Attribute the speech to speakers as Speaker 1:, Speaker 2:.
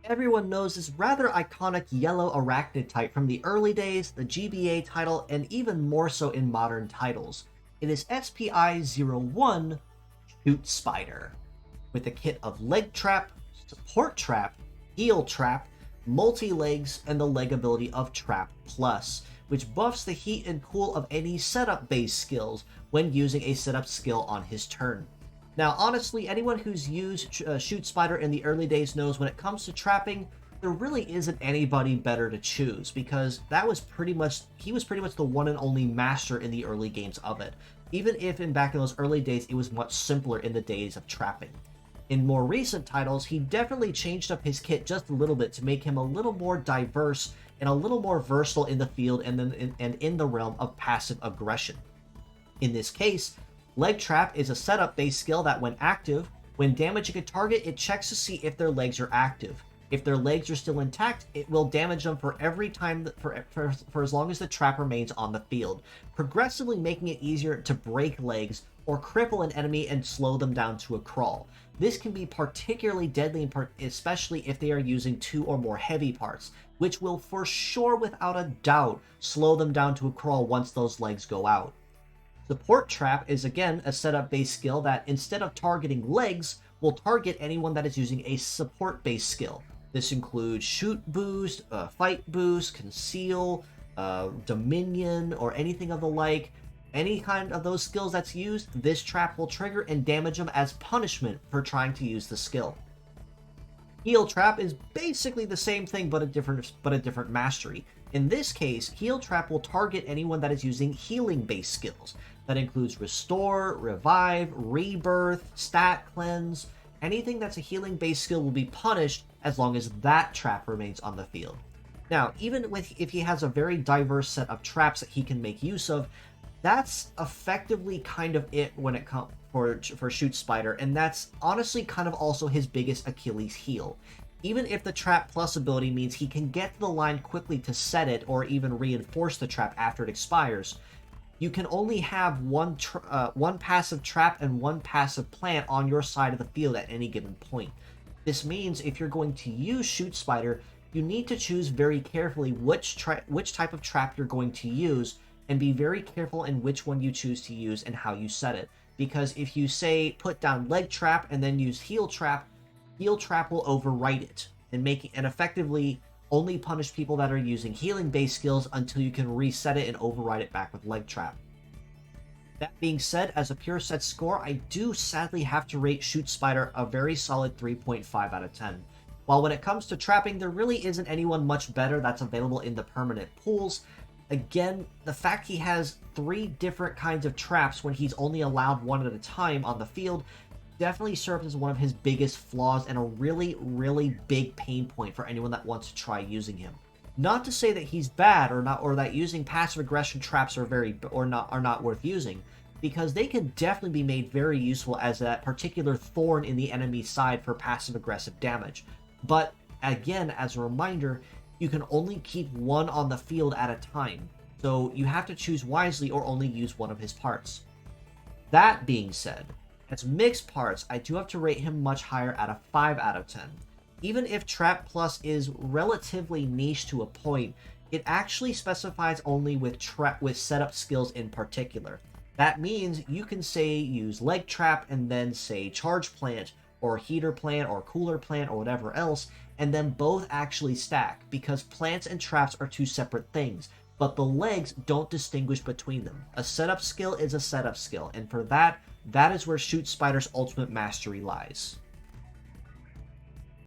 Speaker 1: Everyone knows this rather iconic yellow arachnid type from the early days, the GBA title, and even more so in modern titles. It is SPI01 Shoot Spider, with a kit of leg trap, support trap, heal trap, multi-legs, and the leg ability of Trap Plus, which buffs the heat and cool of any setup-based skills when using a setup skill on his turn. Now, honestly, anyone who's used Shoot Spider in the early days knows when it comes to trapping, there really isn't anybody better to choose, because he was pretty much the one and only master in the early games of it, even if back in those early days it was much simpler in the days of trapping. In more recent titles, he definitely changed up his kit just a little bit to make him a little more diverse and a little more versatile in the field and in the realm of passive aggression. In this case, Leg Trap is a setup-based skill that when active, when damaging a target, it checks to see if their legs are active. If their legs are still intact, it will damage them for every time for as long as the trap remains on the field, progressively making it easier to break legs or cripple an enemy and slow them down to a crawl. This can be particularly deadly, especially if they are using 2 or more heavy parts, which will for sure without a doubt slow them down to a crawl once those legs go out. Support Trap is again a setup-based skill that, instead of targeting legs, will target anyone that is using a support-based skill. This includes Shoot Boost, Fight Boost, Conceal, Dominion, or anything of the like. Any kind of those skills that's used, this trap will trigger and damage them as punishment for trying to use the skill. Heal Trap is basically the same thing but a different mastery. In this case, Heal Trap will target anyone that is using healing-based skills. That includes Restore, Revive, Rebirth, Stat Cleanse. Anything that's a healing-based skill will be punished as long as that trap remains on the field. Now, even if he has a very diverse set of traps that he can make use of, that's effectively kind of it when it comes for Shoot Spider, and that's honestly kind of also his biggest Achilles heel. Even if the Trap Plus ability means he can get to the line quickly to set it or even reinforce the trap after it expires, you can only have one passive trap and one passive plant on your side of the field at any given point. This means if you're going to use Shoot Spider, you need to choose very carefully which type of trap you're going to use, and be very careful in which one you choose to use and how you set it. Because if you say put down Leg Trap and then use Heal Trap will overwrite it and effectively only punish people that are using healing-based skills until you can reset it and override it back with Leg Trap. That being said, as a pure set score, I do sadly have to rate Shoot Spider a very solid 3.5 out of 10. While when it comes to trapping, there really isn't anyone much better that's available in the permanent pools. Again, the fact he has 3 different kinds of traps when he's only allowed 1 at a time on the field definitely serves as one of his biggest flaws and a really, really big pain point for anyone that wants to try using him. Not to say that he's bad or that using passive aggression traps are not worth using, because they can definitely be made very useful as that particular thorn in the enemy's side for passive aggressive damage. But again, as a reminder, you can only keep 1 on the field at a time, so you have to choose wisely or only use 1 of his parts. That being said, as mixed parts, I do have to rate him much higher at a 5 out of 10. Even if Trap Plus is relatively niche to a point, it actually specifies only with setup skills in particular. That means you can say use Leg Trap and then say Charge Plant, or Heater Plant, or Cooler Plant, or whatever else, and then both actually stack, because plants and traps are 2 separate things, but the legs don't distinguish between them. A setup skill is a setup skill, and for that is where Shoot Spider's ultimate mastery lies.